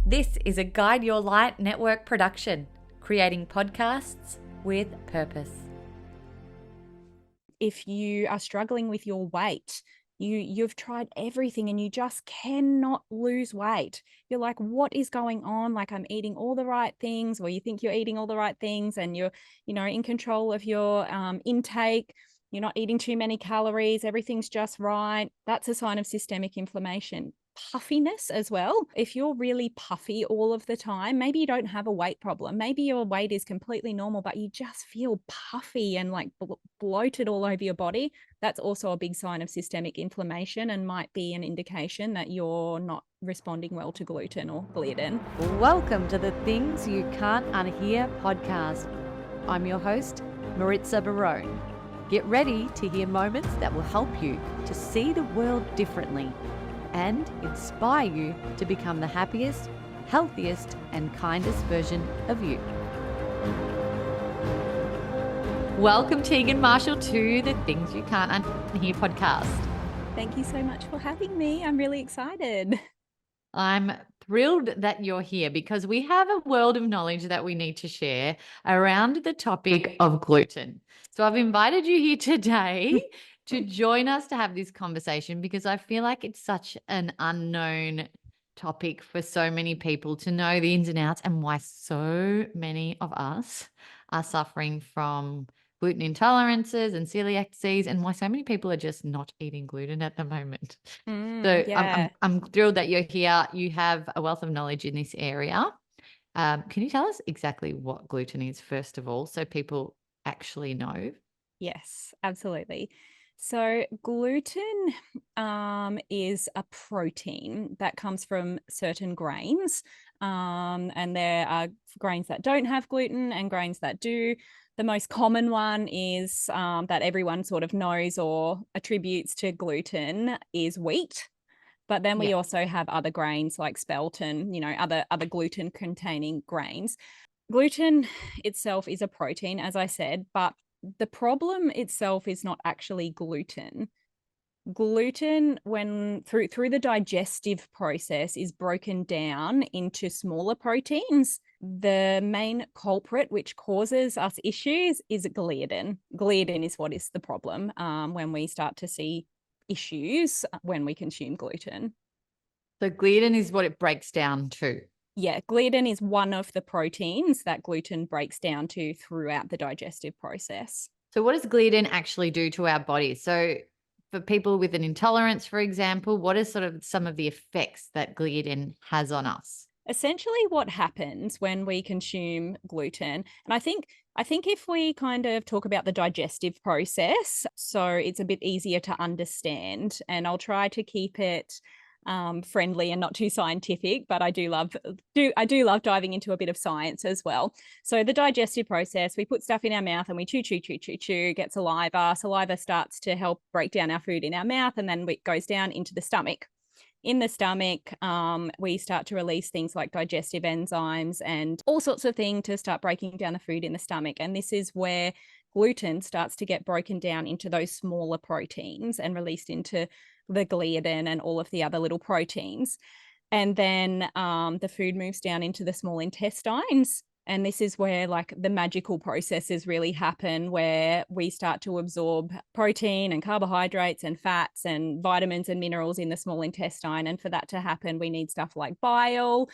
This is a Guide Your Light network production, creating podcasts with purpose. If you are struggling with your weight, you've tried everything and you just cannot lose weight. You're like, what is going on? Like, I'm eating all the right things, or you think you're eating all the right things and you're, in control of your intake. You're not eating too many calories. Everything's just right. That's a sign of systemic inflammation. Puffiness as well. If you're really puffy all of the time, maybe you don't have a weight problem. Maybe your weight is completely normal, but you just feel puffy and like bloated all over your body. That's also a big sign of systemic inflammation and might be an indication that you're not responding well to gluten or gluten. Welcome to the Things You Can't Unhear podcast. I'm your host, Maritza Barone. Get ready to hear moments that will help you to see the world differently and inspire you to become the happiest, healthiest, and kindest version of you. Welcome, Tegan Marshall, to the Things You Can't Unhear podcast. Thank you so much for having me. I'm really excited. I'm thrilled that you're here because we have a world of knowledge that we need to share around the topic of gluten. So I've invited you here today to join us to have this conversation because I feel like it's such an unknown topic for so many people to know the ins and outs and why so many of us are suffering from gluten intolerances and celiac disease and why so many people are just not eating gluten at the moment. I'm thrilled that you're here. You have a wealth of knowledge in this area. Can you tell us exactly what gluten is, first of all, so people actually know? Yes, absolutely. So gluten is a protein that comes from certain grains. And there are grains that don't have gluten and grains that do. The most common one is that everyone sort of knows or attributes to gluten is wheat. But then we also have other grains like spelt and, other gluten containing grains. Gluten itself is a protein, as I said, but the problem itself is not actually gluten. Gluten, when through the digestive process, is broken down into smaller proteins. The main culprit, which causes us issues, is gliadin. Gliadin is what is the problem when we start to see issues when we consume gluten. So gliadin is what it breaks down to. Yeah, gliadin is one of the proteins that gluten breaks down to throughout the digestive process. So what does gliadin actually do to our body? So for people with an intolerance, for example, what are sort of some of the effects that gliadin has on us? Essentially what happens when we consume gluten, and I think if we kind of talk about the digestive process, so it's a bit easier to understand, and I'll try to keep it friendly and not too scientific, but I do love diving into a bit of science as well. So the digestive process, we put stuff in our mouth and we chew, get saliva. Saliva starts to help break down our food in our mouth, and then it goes down into the stomach. In the stomach, we start to release things like digestive enzymes and all sorts of things to start breaking down the food in the stomach. And this is where gluten starts to get broken down into those smaller proteins and released into the gliadin and all of the other little proteins. And then the food moves down into the small intestines. And this is where like the magical processes really happen, where we start to absorb protein and carbohydrates and fats and vitamins and minerals in the small intestine. And for that to happen, we need stuff like bile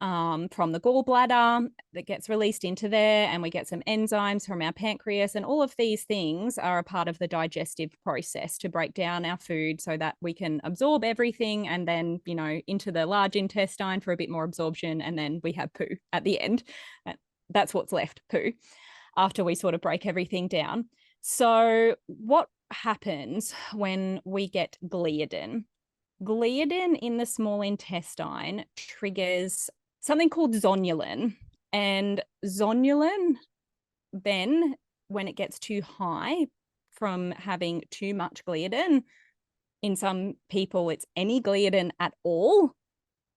from the gallbladder that gets released into there, and we get some enzymes from our pancreas, and all of these things are a part of the digestive process to break down our food so that we can absorb everything and then, into the large intestine for a bit more absorption, and then we have poo at the end. That's what's left, poo, after we sort of break everything down. So what happens when we get gliadin? Gliadin in the small intestine triggers something called zonulin. And zonulin, then when it gets too high from having too much gliadin, in some people it's any gliadin at all,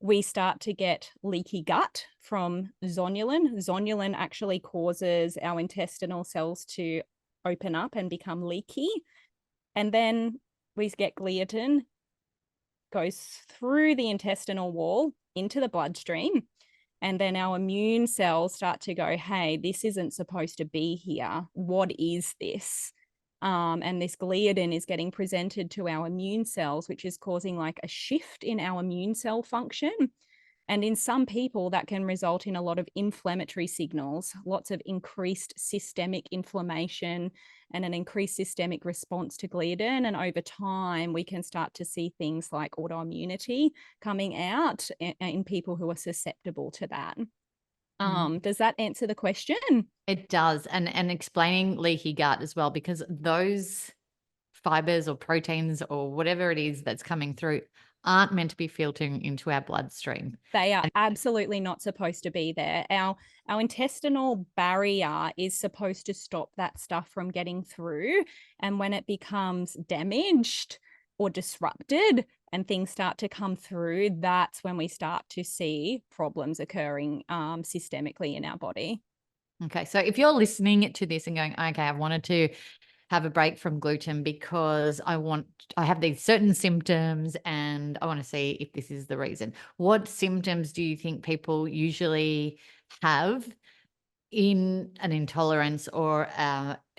we start to get leaky gut from zonulin. Zonulin actually causes our intestinal cells to open up and become leaky. And then we get gliadin, goes through the intestinal wall into the bloodstream. And then our immune cells start to go, hey, this isn't supposed to be here. What is this? And this gliadin is getting presented to our immune cells, which is causing like a shift in our immune cell function. And in some people, that can result in a lot of inflammatory signals, lots of increased systemic inflammation and an increased systemic response to gliadin. And over time, we can start to see things like autoimmunity coming out in people who are susceptible to that. Does that answer the question? It does. And explaining leaky gut as well, because those fibers or proteins or whatever it is that's coming through aren't meant to be filtering into our bloodstream. They are absolutely not supposed to be there. Our intestinal barrier is supposed to stop that stuff from getting through. And when it becomes damaged or disrupted and things start to come through, that's when we start to see problems occurring systemically in our body. Okay. So if you're listening to this and going, okay, I've wanted to have a break from gluten because I have these certain symptoms and I want to see if this is the reason. What symptoms do you think people usually have in an intolerance or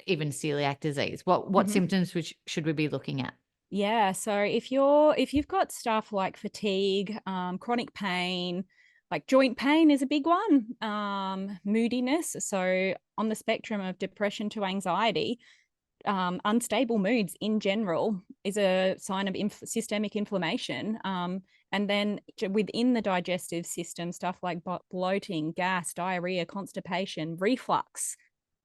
even celiac disease? What symptoms should we be looking at? Yeah, so if you've got stuff like fatigue, chronic pain, like joint pain is a big one, moodiness. So on the spectrum of depression to anxiety, unstable moods in general is a sign of systemic inflammation. And then within the digestive system, stuff like bloating, gas, diarrhea, constipation, reflux.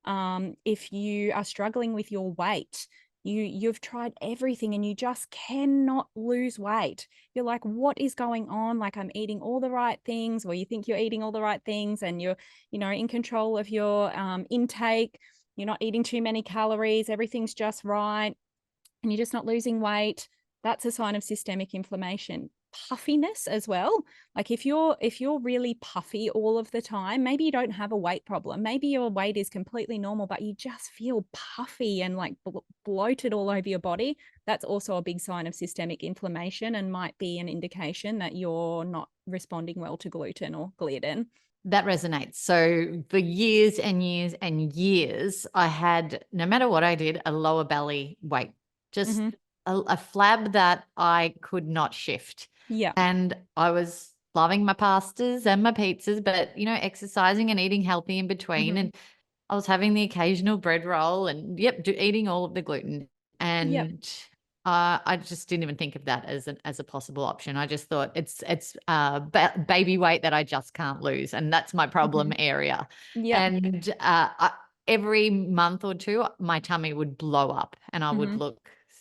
If you are struggling with your weight, you've tried everything and you just cannot lose weight. You're like, what is going on? Like, I'm eating all the right things, or you think you're eating all the right things, and you're, in control of your intake. You're not eating too many calories. Everything's just right, and you're just not losing weight. That's a sign of systemic inflammation. Puffiness as well. Like if you're really puffy all of the time, maybe you don't have a weight problem. Maybe your weight is completely normal, but you just feel puffy and like bloated all over your body. That's also a big sign of systemic inflammation and might be an indication that you're not responding well to gluten or gliadin. That resonates. So for years and years and years, I had, no matter what I did, a lower belly weight, just a flab that I could not shift. Yeah. And I was loving my pastas and my pizzas, but, exercising and eating healthy in between. And I was having the occasional bread roll and, eating all of the gluten. And I just didn't even think of that as a possible option. I just thought it's baby weight that I just can't lose, and that's my problem area. Yeah. And every month or two, my tummy would blow up, and I would look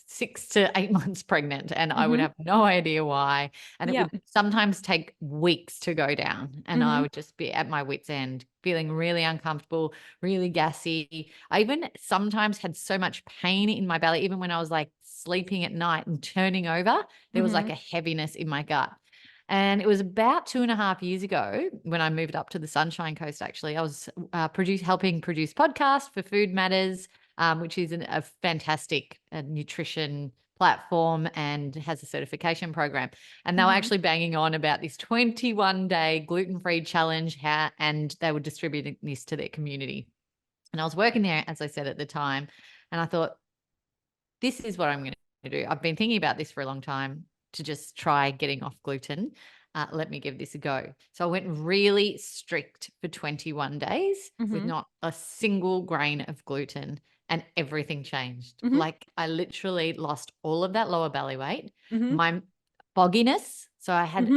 6 to 8 months pregnant, and I would have no idea why. And it would sometimes take weeks to go down, and I would just be at my wit's end, feeling really uncomfortable, really gassy. I even sometimes had so much pain in my belly, even when I was like sleeping at night and turning over, there was like a heaviness in my gut. And it was about 2.5 years ago when I moved up to the Sunshine Coast. Actually, I was helping produce podcasts for Food Matters, which is a fantastic nutrition platform and has a certification program. And they were actually banging on about this 21-day gluten-free challenge, and they were distributing this to their community. And I was working there, as I said at the time, and I thought, this is what I'm going to do. I've been thinking about this for a long time, to just try getting off gluten. Let me give this a go. So I went really strict for 21 days with not a single grain of gluten, and everything changed. Like I literally lost all of that lower belly weight, my fogginess. So I had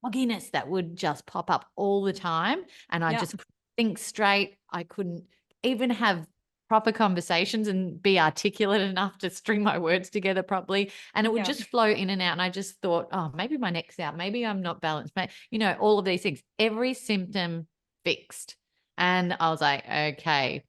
fogginess that would just pop up all the time, and I just couldn't think straight. I couldn't even have proper conversations and be articulate enough to string my words together properly. And it would just flow in and out. And I just thought, oh, maybe my neck's out. Maybe I'm not balanced. All of these things, every symptom fixed. And I was like, okay.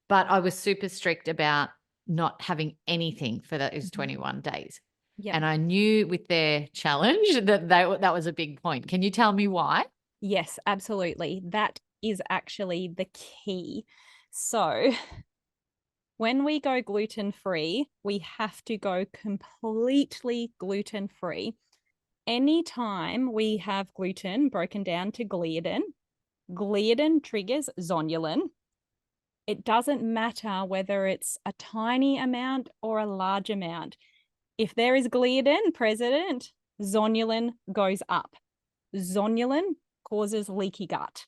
But I was super strict about not having anything for those 21 days. And I knew with their challenge that was a big point. Can you tell me why? Yes, absolutely. That is actually the key. So when we go gluten-free, we have to go completely gluten-free. anytime we have gluten broken down to gliadin, gliadin triggers zonulin. It doesn't matter whether it's a tiny amount or a large amount. If there is gliadin present, zonulin goes up. Zonulin causes leaky gut.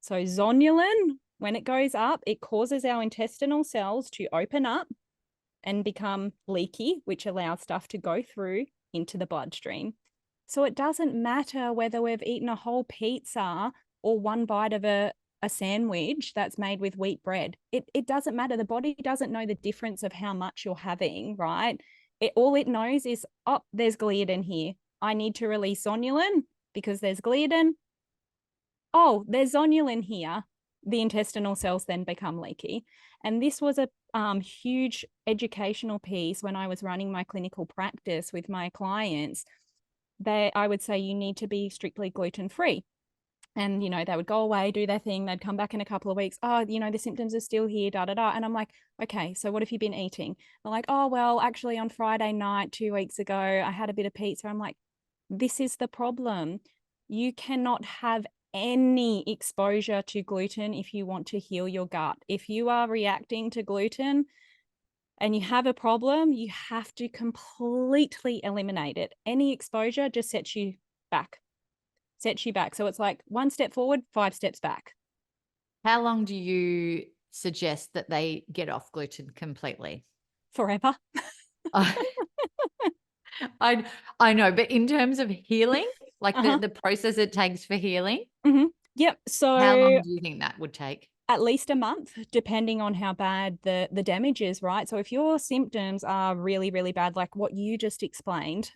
So zonulin, when it goes up, it causes our intestinal cells to open up and become leaky, which allows stuff to go through into the bloodstream. So it doesn't matter whether we've eaten a whole pizza or one bite of a sandwich that's made with wheat bread. It doesn't matter. The body doesn't know the difference of how much you're having, right? All it knows is, oh, there's gliadin here. I need to release zonulin because there's gliadin. Oh, there's zonulin here. The intestinal cells then become leaky. And this was a huge educational piece when I was running my clinical practice with my clients. I would say you need to be strictly gluten-free. And, they would go away, do their thing. They'd come back in a couple of weeks. Oh, the symptoms are still here, da, da, da. And I'm like, okay, so what have you been eating? They're like, oh, well, actually on Friday night, 2 weeks ago, I had a bit of pizza. I'm like, this is the problem. You cannot have any exposure to gluten if you want to heal your gut. If you are reacting to gluten and you have a problem, you have to completely eliminate it. Any exposure just sets you back. So it's like 1 step forward, 5 steps back. How long do you suggest that they get off gluten completely? Forever. I know, but in terms of healing, like Uh-huh. the process it takes for healing, Yep. how long So do you think that would take? at least a month, depending on how bad the damage is, right? So if your symptoms are really, really bad, like what you just explained,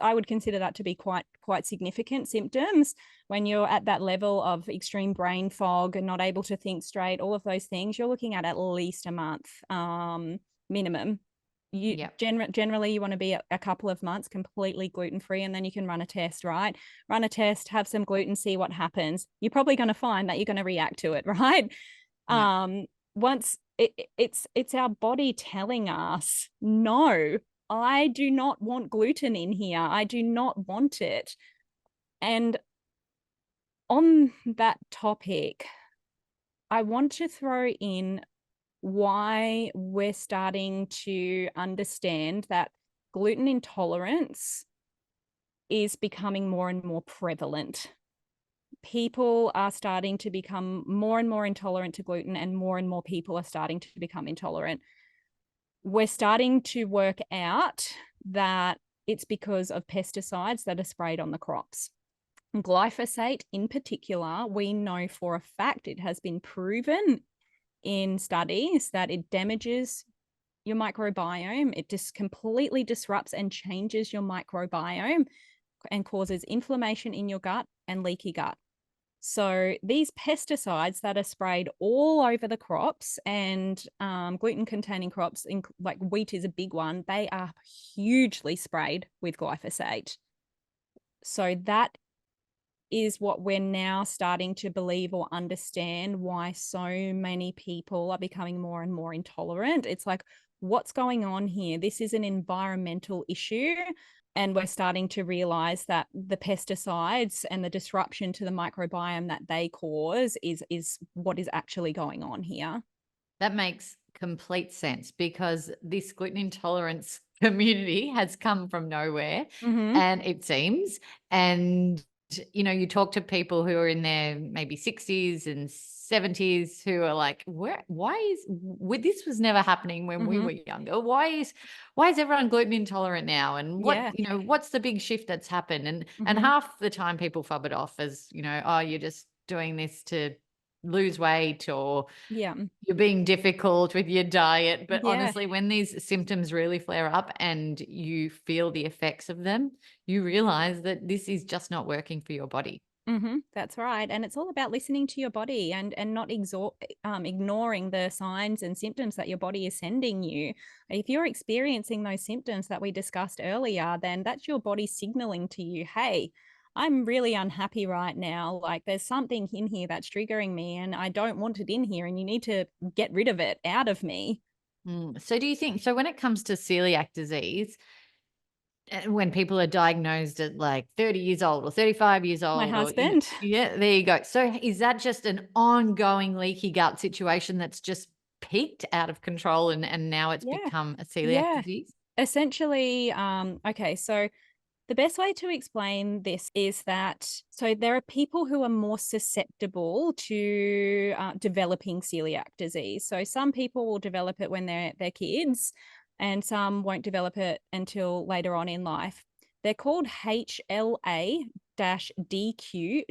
I would consider that to be quite significant symptoms. When you're at that level of extreme brain fog and not able to think straight, all of those things, you're looking at least a month minimum. Generally you want to be a couple of months completely gluten-free, and then you can run a test, right? Run a test, have some gluten, see what happens. You're probably going to find that you're going to react to it, right? Yeah. Once it's our body telling us, no, I do not want gluten in here. I do not want it. And on that topic, I want to throw in why we're starting to understand that gluten intolerance is becoming more and more prevalent. People are starting to become more and more intolerant to gluten, and more people are starting to become intolerant. We're starting to work out that it's because of pesticides that are sprayed on the crops. Glyphosate in particular, we know for a fact, it has been proven in studies that it damages your microbiome. It just completely disrupts and changes your microbiome and causes inflammation in your gut and leaky gut. So these pesticides that are sprayed all over the crops, and gluten-containing crops, like wheat is a big one, they are hugely sprayed with glyphosate. So that is what we're now starting to believe or understand, why so many people are becoming more and more intolerant. It's like, what's going on here? This is an environmental issue. And we're starting to realize that the pesticides and the disruption to the microbiome that they cause is what is actually going on here. That makes complete sense, because this gluten intolerance community has come from nowhere, and it seems, and you talk to people who are in their maybe 60s and 70s who are like, this was never happening when we were younger. Why is everyone gluten intolerant now? And what's the big shift that's happened? And half the time people fob it off as, oh, you're just doing this to lose weight, or you're being difficult with your diet. But honestly, when these symptoms really flare up and you feel the effects of them, you realize that this is just not working for your body. That's right. And it's all about listening to your body and not ignoring the signs and symptoms that your body is sending you. If you're experiencing those symptoms that we discussed earlier, then that's your body signaling to you, hey, I'm really unhappy right now. Like, there's something in here that's triggering me and I don't want it in here, and you need to get rid of it out of me. So do you think, so when it comes to celiac disease, when people are diagnosed at like 30 years old or 35 years My old, or, husband. yeah, there you go. So is that just an ongoing leaky gut situation that's just peaked out of control and now it's Yeah. become a celiac Yeah. disease? Essentially, okay, so the best way to explain this is that so there are people who are more susceptible to developing celiac disease. So some people will develop it when they're kids, and some won't develop it until later on in life. They're called HLA-DQ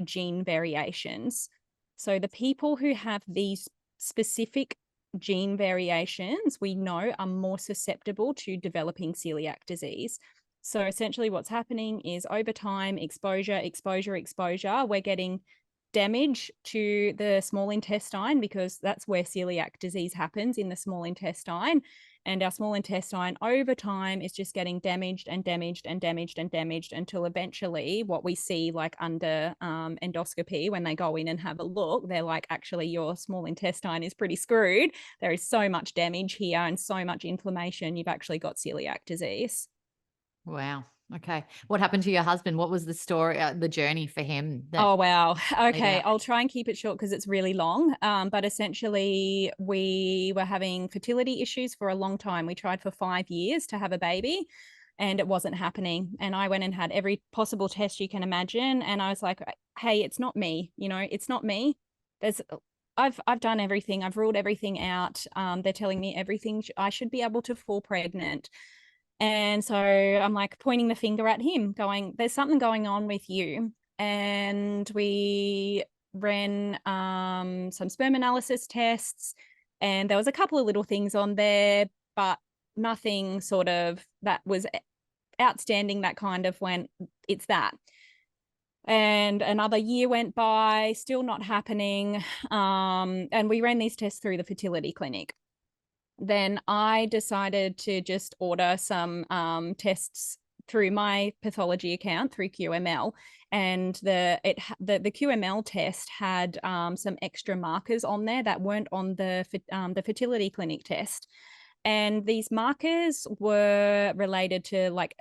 gene variations. So the people who have these specific gene variations, we know, are more susceptible to developing celiac disease. So essentially what's happening is over time, exposure, we're getting damage to the small intestine, because that's where celiac disease happens, in the small intestine. And our small intestine over time is just getting damaged and damaged and damaged and damaged until eventually what we see like under endoscopy, when they go in and have a look, they're like, actually, your small intestine is pretty screwed. There is so much damage here and so much inflammation. You've actually got celiac disease. Wow. Okay. What happened to your husband? What was the story, the journey for him that Oh, wow. played Okay. out? I'll try and keep it short because it's really long. But essentially, we were having fertility issues for a long time. We tried for 5 years to have a baby and it wasn't happening. And I went and had every possible test you can imagine. And I was like, hey, it's not me. It's not me. There's, I've done everything. I've ruled everything out. They're telling me everything. I should be able to fall pregnant. And so I'm like pointing the finger at him, going, there's something going on with you. And we ran some sperm analysis tests, and there was a couple of little things on there, but nothing sort of that was outstanding that kind of went, it's that. And another year went by, still not happening. And we ran these tests through the fertility clinic. Then I decided to just order some tests through my pathology account through QML, and the QML test had some extra markers on there that weren't on the fertility clinic test, and these markers were related to like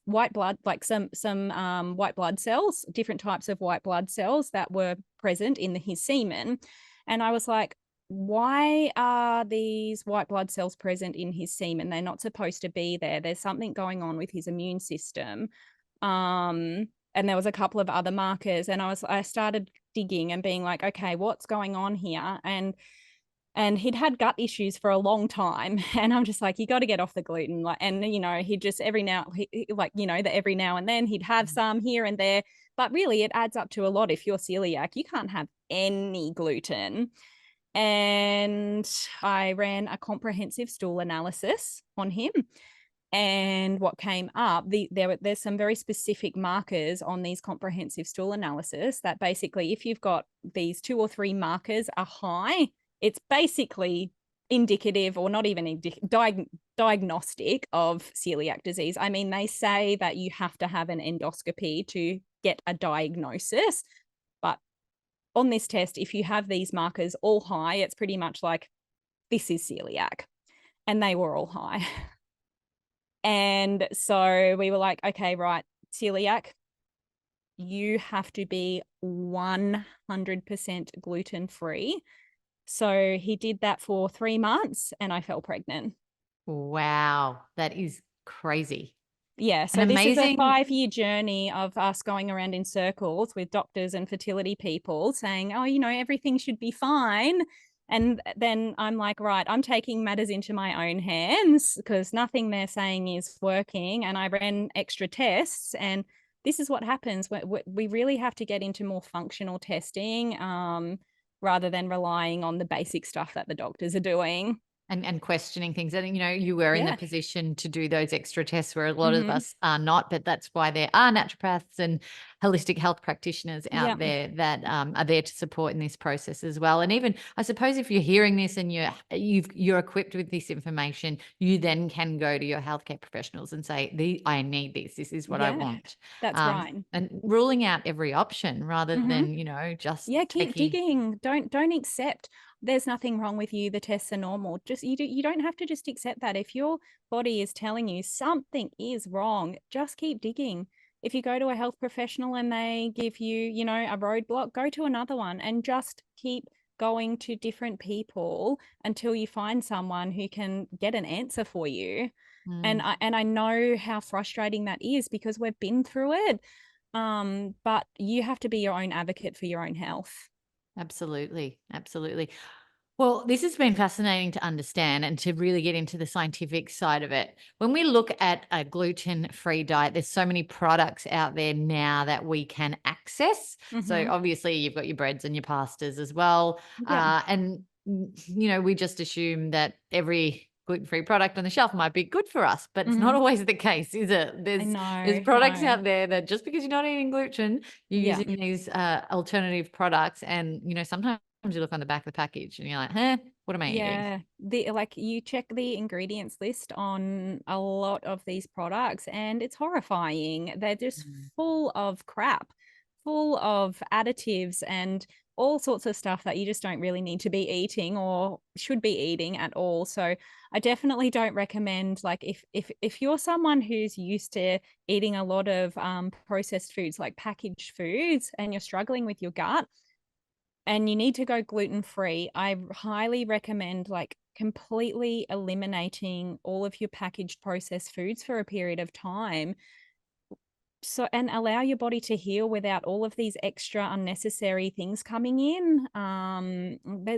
white blood, like some white blood cells, different types of white blood cells that were present in his semen. And I was like, why are these white blood cells present in his semen? They're not supposed to be there. There's something going on with his immune system. And there was a couple of other markers, and I started digging and being like, okay, what's going on here? And he'd had gut issues for a long time, and I'm just like, you got to get off the gluten. Like, and he just every now and then he'd have some here and there, but really it adds up to a lot. If you're celiac, you can't have any gluten. And I ran a comprehensive stool analysis on him. And what came up, there's some very specific markers on these comprehensive stool analysis that basically, if you've got these 2 or 3 markers are high, it's basically indicative, or not even diagnostic of celiac disease. I mean, they say that you have to have an endoscopy to get a diagnosis, but on this test, if you have these markers all high, it's pretty much like, this is celiac. And they were all high. And so we were like, okay, right, celiac, you have to be 100% gluten-free. So he did that for 3 months and I fell pregnant. Wow. That is crazy. Yeah, so An this is a amazing 5-year journey of us going around in circles with doctors and fertility people saying, oh, everything should be fine. And then I'm like, right, I'm taking matters into my own hands because nothing they're saying is working. And I ran extra tests, and this is what happens. We really have to get into more functional testing rather than relying on the basic stuff that the doctors are doing. and questioning things. And, you were in the Yeah. position to do those extra tests where a lot of Mhm. us are not, but that's why there are naturopaths and holistic health practitioners Yeah. out there that are there to support in this process as well. And even, I suppose, if you're hearing this and you're equipped with this information, you then can go to your healthcare professionals and say, I need this. This is what I Yeah. want. That's right. And ruling out every option rather Mhm. than, just Yeah, keep taking. digging. Don't accept. there's nothing wrong with you. The tests are normal. Just you don't have to just accept that. If your body is telling you something is wrong, just keep digging. If you go to a health professional and they give you, you know, a roadblock, go to another one and just keep going to different people until you find someone who can get an answer for you. Mm. And I know how frustrating that is because we've been through it. But you have to be your own advocate for your own health. Absolutely. Absolutely. Well, this has been fascinating to understand and to really get into the scientific side of it. When we look at a gluten-free diet, there's so many products out there now that we can access. So Mm-hmm. obviously you've got your breads and your pastas as well. Yeah. We just assume that every gluten-free product on the shelf might be good for us, but it's not Mm-hmm. always the case, is it? I There's know. products No. out there that just because you're not eating gluten, you're Yeah. using these alternative products. And, sometimes you look on the back of the package and you're like, huh, what am I eating? Yeah. You check the ingredients list on a lot of these products and it's horrifying. They're just Mm. full of crap, full of additives and all sorts of stuff that you just don't really need to be eating or should be eating at all. So I definitely don't recommend, like, if you're someone who's used to eating a lot of processed foods like packaged foods and you're struggling with your gut, and you need to go gluten free, I highly recommend like completely eliminating all of your packaged processed foods for a period of time. So, and allow your body to heal without all of these extra unnecessary things coming in.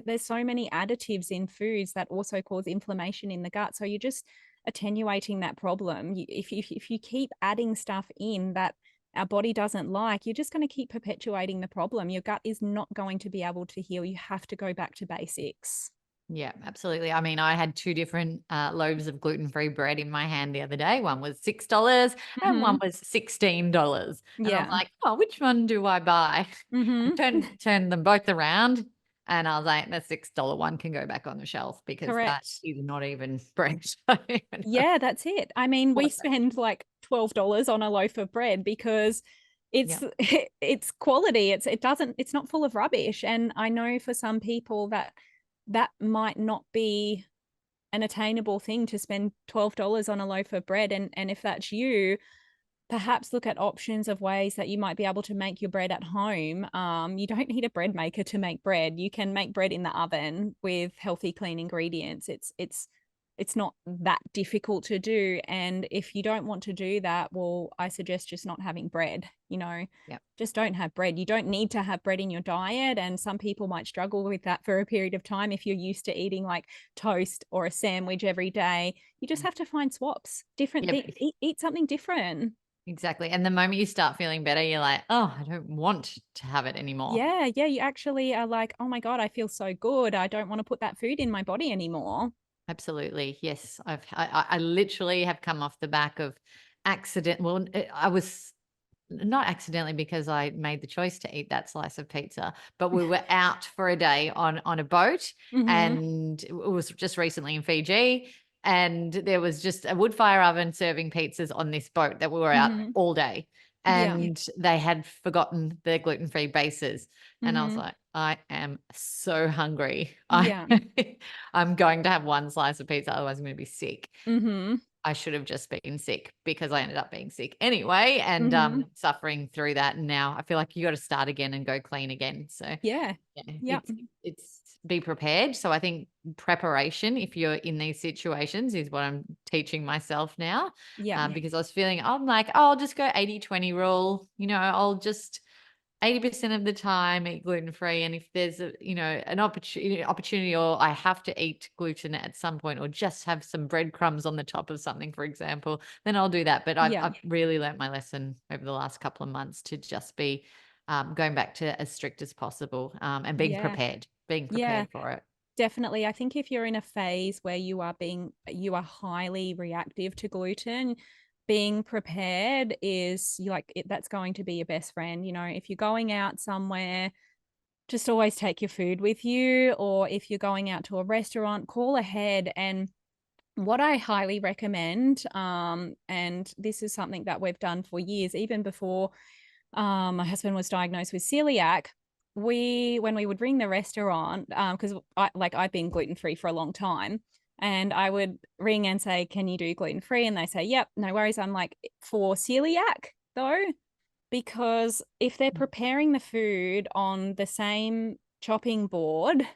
There's so many additives in foods that also cause inflammation in the gut. So you're just attenuating that problem. If you keep adding stuff in that our body doesn't like, you're just going to keep perpetuating the problem. Your gut is not going to be able to heal. You have to go back to basics. Yeah, absolutely. I mean, I had two different loaves of gluten-free bread in my hand the other day. One was $6 and one Mm-hmm. was $16. And I was Yeah. like, oh, which one do I buy? I Mm-hmm. turned them both around and I was like, the $6 one can go back on the shelf because that Correct. is not even bread. I don't even know Yeah, that's it. I mean, we what that spend like $12 on a loaf of bread because is. Yeah. it's it's quality. It's not full of rubbish. And I know for some people that that might not be an attainable thing to spend $12 on a loaf of bread. And if that's you, perhaps look at options of ways that you might be able to make your bread at home. You don't need a bread maker to make bread. You can make bread in the oven with healthy, clean ingredients. It's not that difficult to do. And if you don't want to do that, well, I suggest just not having bread, Yeah. just don't have bread. You don't need to have bread in your diet. And some people might struggle with that for a period of time. If you're used to eating like toast or a sandwich every day, you just have to find swaps, different Yeah. things, eat something different. Exactly. And the moment you start feeling better, you're like, oh, I don't want to have it anymore. Yeah, yeah, you actually are like, oh my God, I feel so good. I don't want to put that food in my body anymore. Absolutely. Yes. I literally have come off the back of accident. Well, I was not accidentally because I made the choice to eat that slice of pizza, but we were out for a day on a boat Mm-hmm. and it was just recently in Fiji. And there was just a wood fire oven serving pizzas on this boat that we were out Mm-hmm. all day. Yeah. And they had forgotten the gluten-free bases. And I was Mm-hmm. like, I am so hungry. Yeah. I'm going to have one slice of pizza, otherwise I'm going to be sick. Mm-hmm. I should have just been sick because I ended up being sick anyway and Mm-hmm. suffering through that. And now I feel like you got to start again and go clean again. So Yeah. yeah, Yeah. it's be prepared. So I think preparation, if you're in these situations, is what I'm teaching myself now. Yeah. Because I was feeling, I'm like, oh, I'll just go 80-20 rule. I'll just 80% of the time eat gluten free. And if there's an opportunity or I have to eat gluten at some point or just have some breadcrumbs on the top of something, for example, then I'll do that. But Yeah. I've really learnt my lesson over the last couple of months to just be going back to as strict as possible and Yeah. being Yeah. prepared for it. Definitely. I think if you're in a phase where you are highly reactive to gluten, being prepared is that's going to be your best friend. If you're going out somewhere, just always take your food with you, or if you're going out to a restaurant, call ahead. And what I highly recommend, and this is something that we've done for years, even before my husband was diagnosed with celiac, when we would ring the restaurant, because I've been gluten-free for a long time, and I would ring and say, can you do gluten-free? And they say, yep, no worries. I'm like, for celiac though, because if they're preparing the food on the same chopping board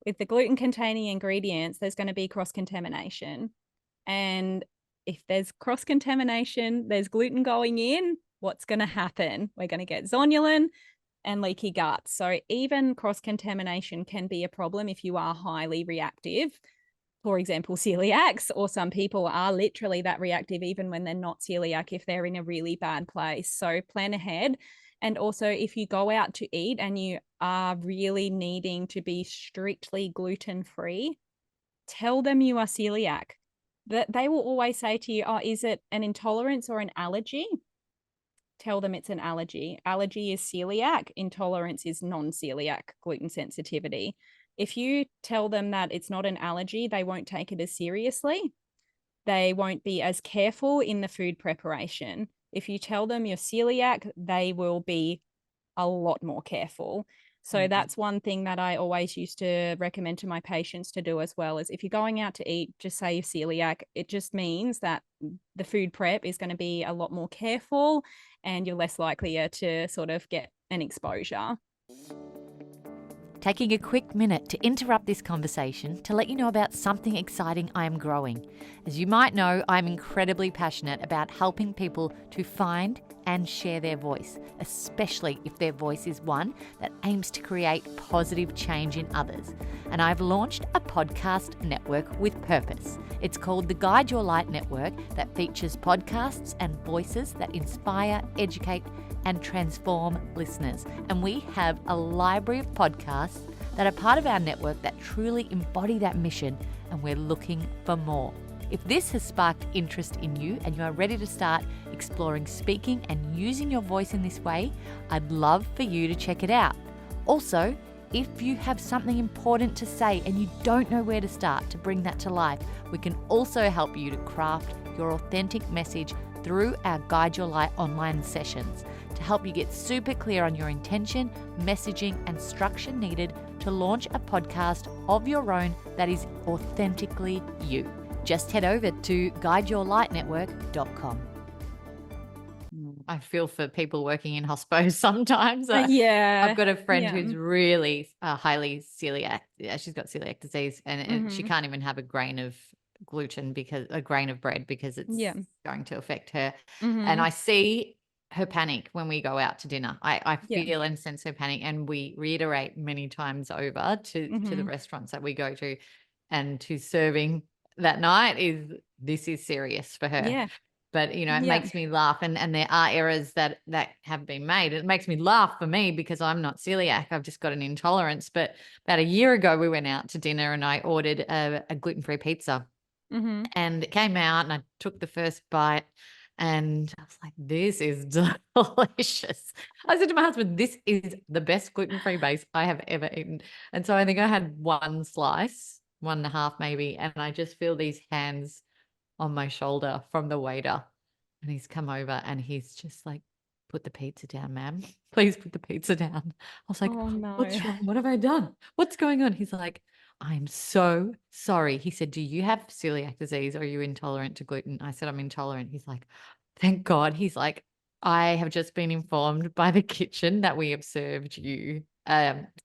with the gluten containing ingredients, there's going to be cross-contamination. And if there's cross-contamination, there's gluten going in, what's going to happen? We're going to get zonulin and leaky gut. So even cross-contamination can be a problem if you are highly reactive. For example, celiacs, or some people are literally that reactive even when they're not celiac, if they're in a really bad place. So plan ahead. And also, if you go out to eat and you are really needing to be strictly gluten-free, tell them you are celiac. That they will always say to you, oh, is it an intolerance or an allergy? Tell them it's an allergy. Allergy is celiac. Intolerance is non-celiac gluten sensitivity. If you tell them that it's not an allergy, they won't take it as seriously. They won't be as careful in the food preparation. If you tell them you're celiac, they will be a lot more careful. So that's one thing that I always used to recommend to my patients to do as well, is if you're going out to eat, just say you're celiac. It just means that the food prep is going to be a lot more careful and you're less likely to sort of get an exposure. Taking a quick minute to interrupt this conversation to let you know about something exciting I am growing. As you might know, I'm incredibly passionate about helping people to find and share their voice, especially if their voice is one that aims to create positive change in others. And I've launched a podcast network with purpose. It's called the Guide Your Light Network, that features podcasts and voices that inspire, educate, and transform listeners. And we have a library of podcasts that are part of our network that truly embody that mission, and we're looking for more. If this has sparked interest in you and you are ready to start exploring speaking and using your voice in this way, I'd love for you to check it out. Also, if you have something important to say and you don't know where to start to bring that to life, we can also help you to craft your authentic message through our Guide Your Light online sessions to help you get super clear on your intention, messaging, and structure needed to launch a podcast of your own that is authentically you. Just head over to guideyourlightnetwork.com. I feel for people working in hospitals sometimes. Yeah. I've got a friend who's really highly celiac. Yeah, she's got celiac disease, and she can't even have a grain of gluten, because a grain of bread, because it's going to affect her. And I see her panic when we go out to dinner. I feel and sense her panic, and we reiterate many times over to the restaurants that we go to and to serving that night, this is serious for her. Yeah. But, it makes me laugh, and there are errors that have been made. It makes me laugh for me because I'm not celiac. I've just got an intolerance. But about a year ago, we went out to dinner and I ordered a gluten-free pizza. And it came out and I took the first bite and I was like, this is delicious. I said to my husband, this is the best gluten-free base I have ever eaten. And so I think I had one slice, 1.5 maybe, and I just feel these hands on my shoulder from the waiter, and he's come over and he's just like, put the pizza down, ma'am. Please put the pizza down. I was like, Oh, no. what's wrong? What have I done? What's going on? He's like, I'm so sorry. He said, do you have celiac disease or are you intolerant to gluten? I said, I'm intolerant. He's like, thank God. He's like, I have just been informed by the kitchen that we have served you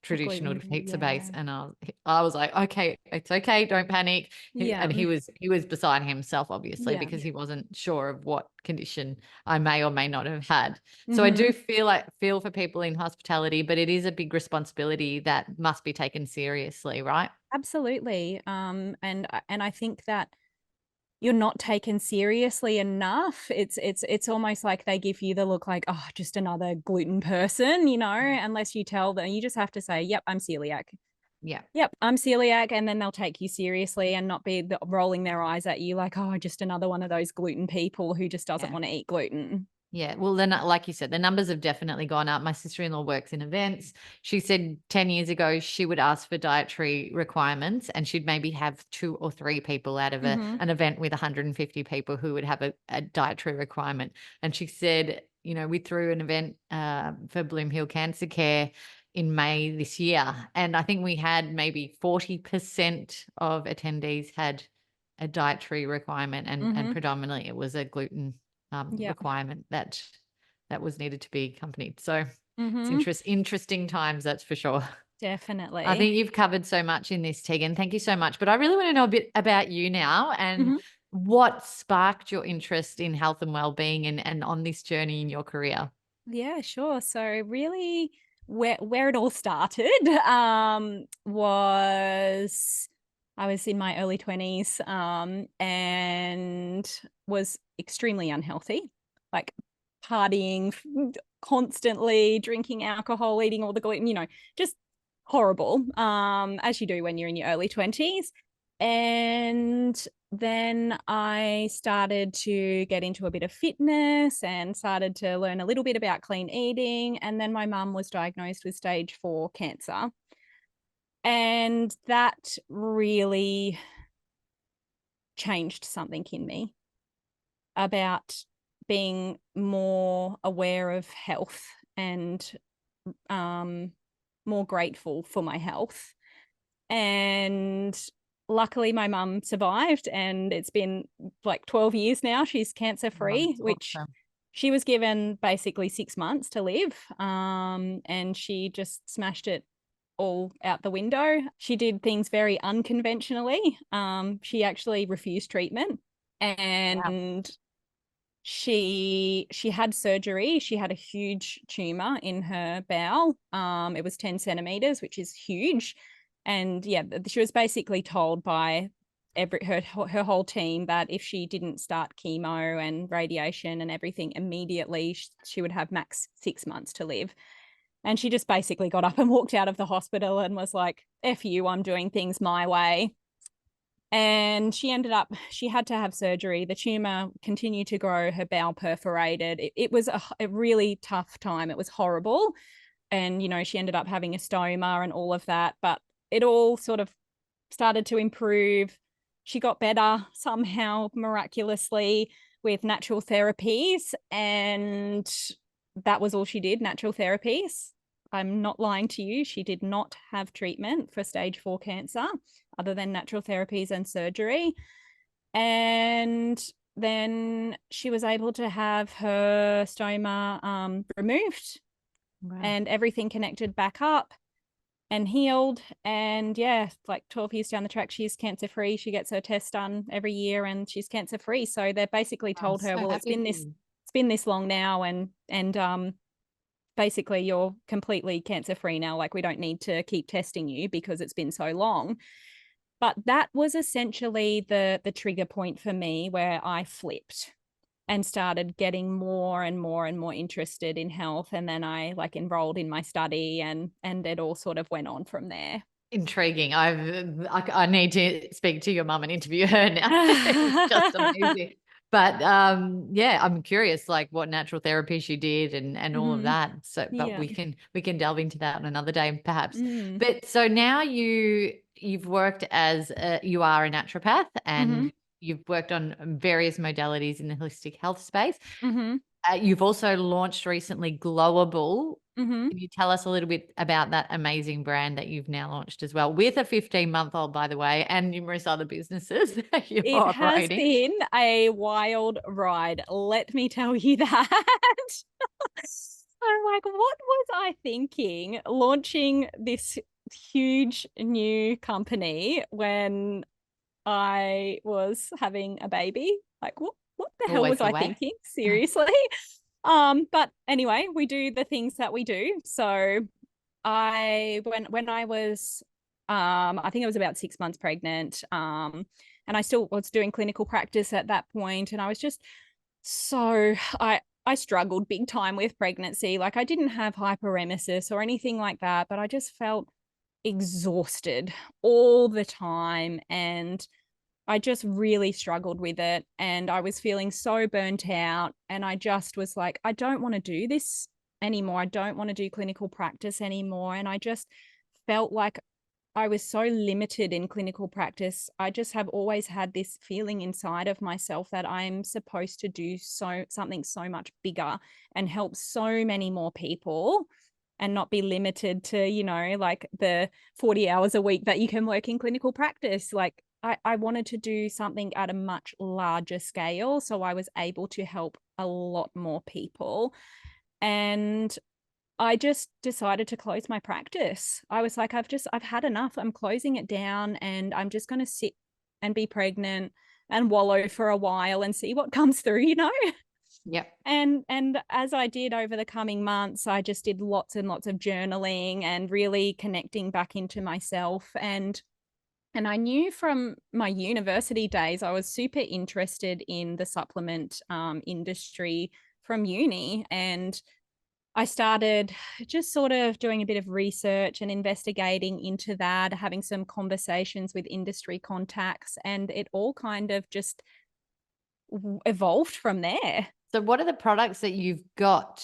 traditional pizza base. And I was like, okay, it's okay, don't panic. And he was beside himself, obviously, because he wasn't sure of what condition I may or may not have had. So I do feel for people in hospitality, but it is a big responsibility that must be taken seriously, right? Absolutely. And I think that you're not taken seriously enough. It's almost like they give you the look like, oh, just another gluten person, unless you tell them. You just have to say, yep, I'm celiac. Yeah. Yep, I'm celiac. And then they'll take you seriously and not be rolling their eyes at you like, oh, just another one of those gluten people who just doesn't want to eat gluten. Yeah. Well, then, like you said, the numbers have definitely gone up. My sister-in-law works in events. She said 10 years ago, she would ask for dietary requirements and she'd maybe have 2 or 3 people out of an event with 150 people who would have a dietary requirement. And she said, we threw an event for Bloom Hill Cancer Care in May this year. And I think we had maybe 40% of attendees had a dietary requirement, and predominantly it was a gluten requirement that was needed to be accompanied. So it's interesting times, that's for sure. Definitely. I think you've covered so much in this, Tegan. Thank you so much. But I really want to know a bit about you now and what sparked your interest in health and well-being and on this journey in your career. Yeah, sure. So really where it all started was I was in my early 20s and was extremely unhealthy, like partying constantly, drinking alcohol, eating all the gluten, just horrible, as you do when you're in your early 20s. And then I started to get into a bit of fitness and started to learn a little bit about clean eating. And then my mum was diagnosed with stage 4 cancer. And that really changed something in me about being more aware of health and more grateful for my health. And luckily my mum survived, and it's been like 12 years now. She's cancer free, which she was given basically 6 months to live. And she just smashed it all out the window. She did things very unconventionally. She actually refused treatment, and she had surgery. She had a huge tumor in her bowel. It was 10 centimeters, which is huge. And yeah, she was basically told by her whole team that if she didn't start chemo and radiation and everything immediately, she would have max 6 months to live. And she just basically got up and walked out of the hospital and was like, F you, I'm doing things my way. And she had to have surgery. The tumor continued to grow, her bowel perforated. It was a really tough time. It was horrible. And, she ended up having a stoma and all of that. But it all sort of started to improve. She got better somehow, miraculously, with natural therapies. And that was all she did, natural therapies. I'm not lying to you. She did not have treatment for stage 4 cancer other than natural therapies and surgery. And then she was able to have her stoma removed. Wow. And everything connected back up and healed. And yeah, like 12 years down the track, she's cancer free. She gets her tests done every year and she's cancer free. So they basically told her, well, it's been this long now, and basically you're completely cancer free now. Like, we don't need to keep testing you because it's been so long. But that was essentially the trigger point for me, where I flipped and started getting more and more and more interested in health. And then I enrolled in my study, and it all sort of went on from there. Intriguing. I need to speak to your mum and interview her now. It's just amazing. But yeah, I'm curious, what natural therapy she did and all of that. So, but we can delve into that on another day, perhaps. But so now you've worked as you are a naturopath, and you've worked on various modalities in the holistic health space. You've also launched recently Glowable. Can you tell us a little bit about that amazing brand that you've now launched as well, with a 15-month-old, by the way, and numerous other businesses that you're operating? It has been a wild ride, let me tell you that. I'm like, what was I thinking launching this huge new company when I was having a baby? Like, what the hell was I thinking? Seriously. But anyway, we do the things that we do. So when I was I think I was about 6 months pregnant, and I still was doing clinical practice at that point, and I was just I struggled big time with pregnancy. Like, I didn't have hyperemesis or anything like that, but I just felt exhausted all the time, and I just really struggled with it, and I was feeling so burnt out, and I just was like, I don't want to do this anymore. I don't want to do clinical practice anymore. And I just felt like I was so limited in clinical practice. I just have always had this feeling inside of myself that I'm supposed to do something so much bigger and help so many more people. and not be limited to, like the 40 hours a week that you can work in clinical practice. Like I wanted to do something at a much larger scale, so I was able to help a lot more people. And I just decided to close my practice. I was like, I've had enough. I'm closing it down, and I'm just going to sit and be pregnant and wallow for a while and see what comes through. Yep. And as I did over the coming months, I just did lots and lots of journaling and really connecting back into myself. And I knew from my university days, I was super interested in the supplement industry from uni. And I started just sort of doing a bit of research and investigating into that, having some conversations with industry contacts, and it all kind of just evolved from there. So what are the products that you've got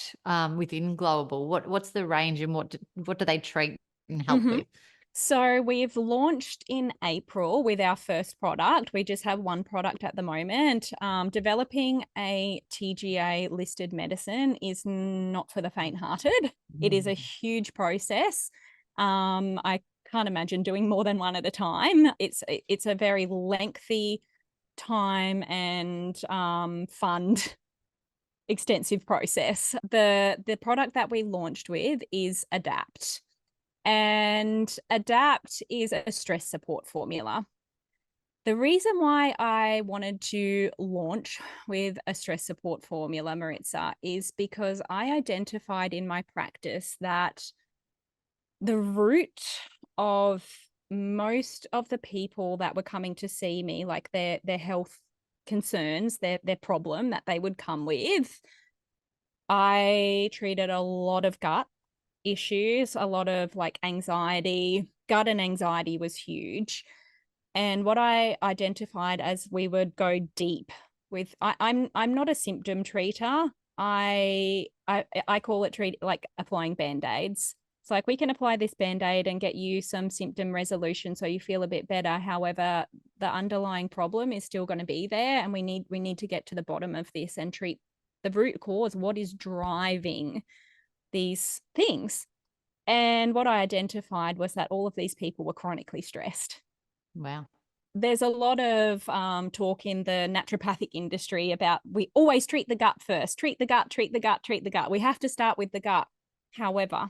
within Glowable? What's the range, and what do they treat and help with? So we've launched in April with our first product. We just have one product at the moment. Developing a TGA listed medicine is not for the faint-hearted. It is a huge process. I can't imagine doing more than one at a time. It's a very lengthy time and fund extensive process. The product that we launched with is Adapt. And Adapt is a stress support formula. The reason why I wanted to launch with a stress support formula, Maritza, is because I identified in my practice that the root of most of the people that were coming to see me, like their health concerns, their problem that they would come with, I treated a lot of gut issues, a lot of like anxiety. Gut and anxiety was huge. And what I identified as we would go deep with, I'm not a symptom treater. I call it like applying band-aids. It's like we can apply this band-aid and get you some symptom resolution so you feel a bit better. However, the underlying problem is still going to be there, and we need to get to the bottom of this and treat the root cause. What is driving these things? And what I identified was that all of these people were chronically stressed. Wow. There's a lot of talk in the naturopathic industry about we always treat the gut first, treat the gut, treat the gut, treat the gut. We have to start with the gut. However,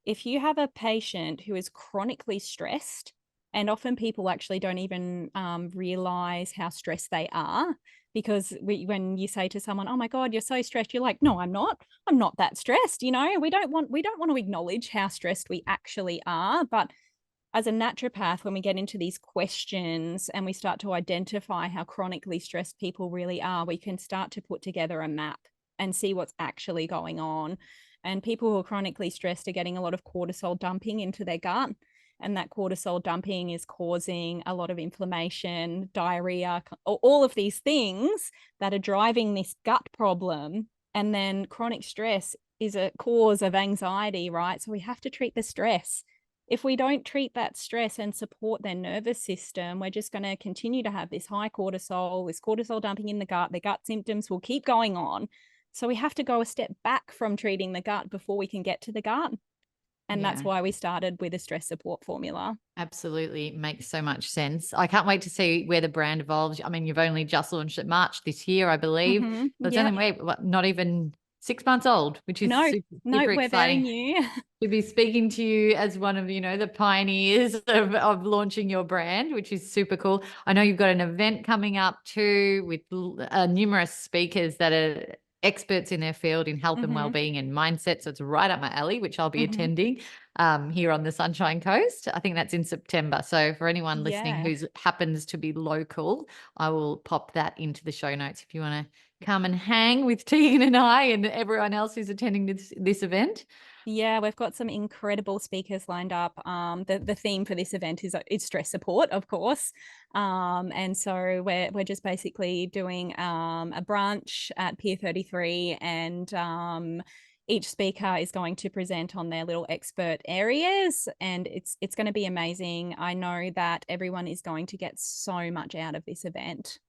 if you have a patient who is chronically stressed, and often people actually don't even realize how stressed they are, because when you say to someone, oh my God, you're so stressed, you're like, no, I'm not that stressed. We don't want to acknowledge how stressed we actually are. But as a naturopath, when we get into these questions and we start to identify how chronically stressed people really are, we can start to put together a map and see what's actually going on. And people who are chronically stressed are getting a lot of cortisol dumping into their gut. And that cortisol dumping is causing a lot of inflammation, diarrhea, all of these things that are driving this gut problem. And then chronic stress is a cause of anxiety, right? So we have to treat the stress. If we don't treat that stress and support their nervous system, we're just going to continue to have this high cortisol, this cortisol dumping in the gut. The gut symptoms will keep going on. So we have to go a step back from treating the gut before we can get to the gut. And that's why we started with a stress support formula. Absolutely. Makes so much sense. I can't wait to see where the brand evolves. I mean, you've only just launched it March this year, I believe. It's only not even 6 months old, which is super we're exciting. very new. To be speaking to you as one of, the pioneers of launching your brand, which is super cool. I know you've got an event coming up too with numerous speakers that are experts in their field in health and well-being and mindset. So it's right up my alley, which I'll be attending here on the Sunshine Coast. I think that's in September. So for anyone listening who happens to be local, I will pop that into the show notes if you want to come and hang with Tegan and I and everyone else who's attending this event. Yeah, we've got some incredible speakers lined up. The theme for this event is stress support, of course. And so we're just basically doing a brunch at Pier 33, and each speaker is going to present on their little expert areas, and it's going to be amazing. I know that everyone is going to get so much out of this event.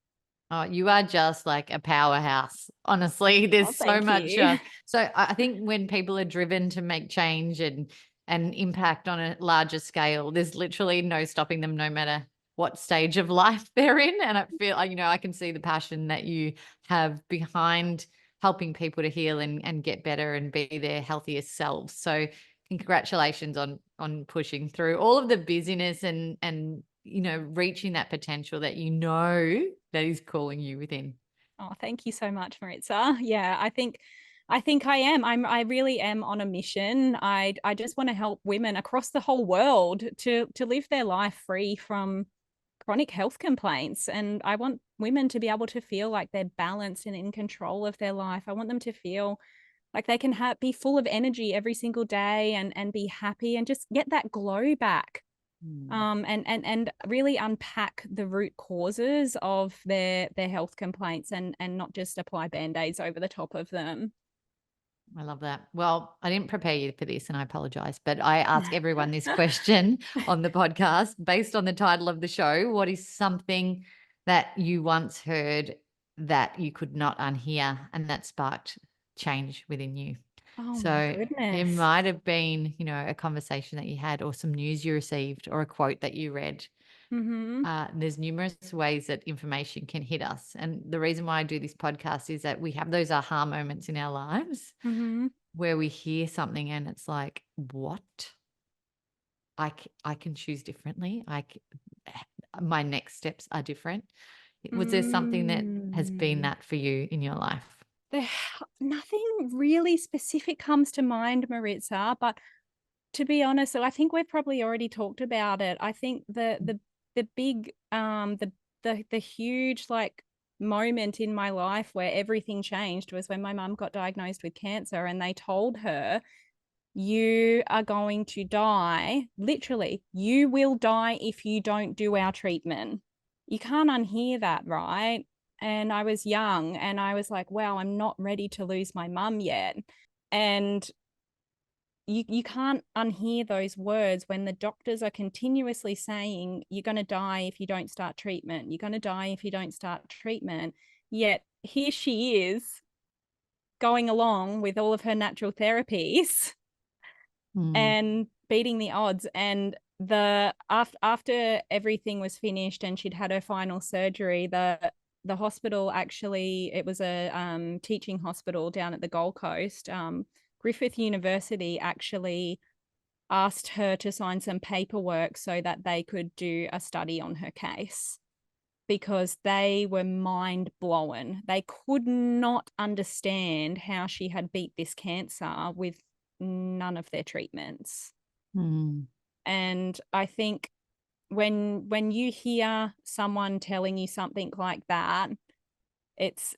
Oh, you are just like a powerhouse. Honestly, there's Oh, so thank much. you. So I think when people are driven to make change and impact on a larger scale, there's literally no stopping them, no matter what stage of life they're in. And I feel, I can see the passion that you have behind helping people to heal and get better and be their healthiest selves. So congratulations on pushing through all of the busyness and reaching that potential that that is calling you within. Oh, thank you so much, Maritza. Yeah, I think I am. I really am on a mission. I just want to help women across the whole world to live their life free from chronic health complaints. And I want women to be able to feel like they're balanced and in control of their life. I want them to feel like they can be full of energy every single day and be happy and just get that glow back. And really unpack the root causes of their health complaints and not just apply band-aids over the top of them. I love that. Well, I didn't prepare you for this and I apologize, but I ask everyone this question on the podcast based on the title of the show. What is something that you once heard that you could not unhear and that sparked change within you? Oh my So it goodness. might have been, a conversation that you had or some news you received or a quote that you read. Mm-hmm. There's numerous ways that information can hit us. And the reason why I do this podcast is that we have those aha moments in our lives Mm-hmm. where we hear something and it's like, what? I can choose differently. My next steps are different. Was there something that has been Mm. that for you in your life? There, nothing really specific comes to mind, Maritza, but to be honest, so I think we've probably already talked about it. I think the big the huge like moment in my life where everything changed was when my mum got diagnosed with cancer and they told her, you are going to die. Literally, you will die if you don't do our treatment. You can't unhear that, right? And I was young and I was like, wow, I'm not ready to lose my mum yet. And you can't unhear those words when the doctors are continuously saying you're going to die if you don't start treatment, you're going to die if you don't start treatment, yet here she is going along with all of her natural therapies Mm, and beating the odds. And the after everything was finished and she'd had her final surgery, the hospital, actually, it was a teaching hospital down at the Gold Coast, Griffith University actually asked her to sign some paperwork so that they could do a study on her case, because they were mind blown. They could not understand how she had beat this cancer with none of their treatments. mm, And I think when you hear someone telling you something like that,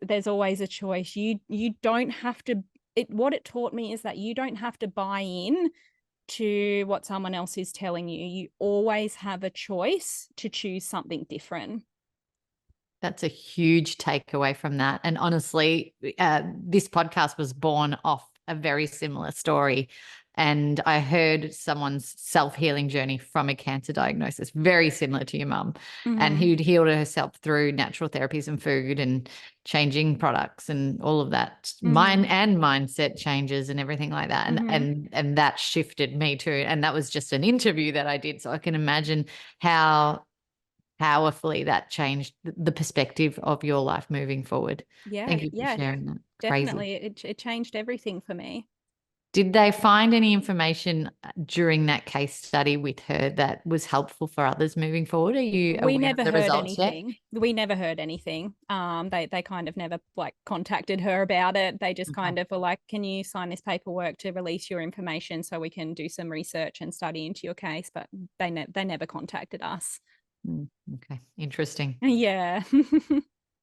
there's always a choice. You don't have to. What it taught me is that you don't have to buy in to what someone else is telling you. You always have a choice to choose something different. that's a huge takeaway from that. And honestly, this podcast was born off a very similar story. And I heard someone's self-healing journey from a cancer diagnosis, very similar to your mum, and Mm-hmm. who'd healed herself through natural therapies and food and changing products and all of that, mind Mm-hmm. and mindset changes and everything like that. And Mm-hmm. and that shifted me too. And that was just an interview that I did. So I can imagine how powerfully that changed the perspective of your life moving forward. Yeah, Thank you for yeah, sharing that. Crazy. definitely. It changed everything for me. Did they find any information during that case study with her that was helpful for others moving forward? Are you We aware of never the heard results yet? anything. We never heard anything. They kind of never like contacted her about it. They just Okay. kind of were like, "Can you sign this paperwork to release your information so we can do some research and study into your case?" But they never contacted us. Okay. Interesting. Yeah.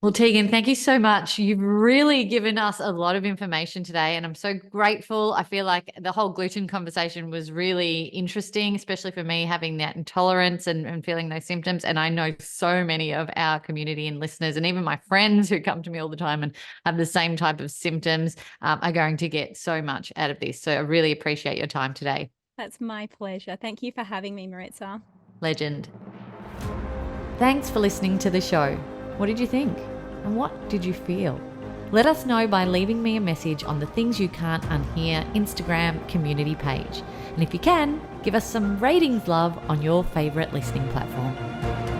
Well, Tegan, thank you so much. You've really given us a lot of information today, and I'm so grateful. I feel like the whole gluten conversation was really interesting, especially for me having that intolerance and feeling those symptoms. And I know so many of our community and listeners, and even my friends who come to me all the time and have the same type of symptoms, are going to get so much out of this. So I really appreciate your time today. That's my pleasure. Thank you for having me, Maritza. Legend. Thanks for listening to the show. What did you think? And what did you feel? Let us know by leaving me a message on the Things You Can't Unhear Instagram community page. And if you can, give us some ratings love on your favourite listening platform.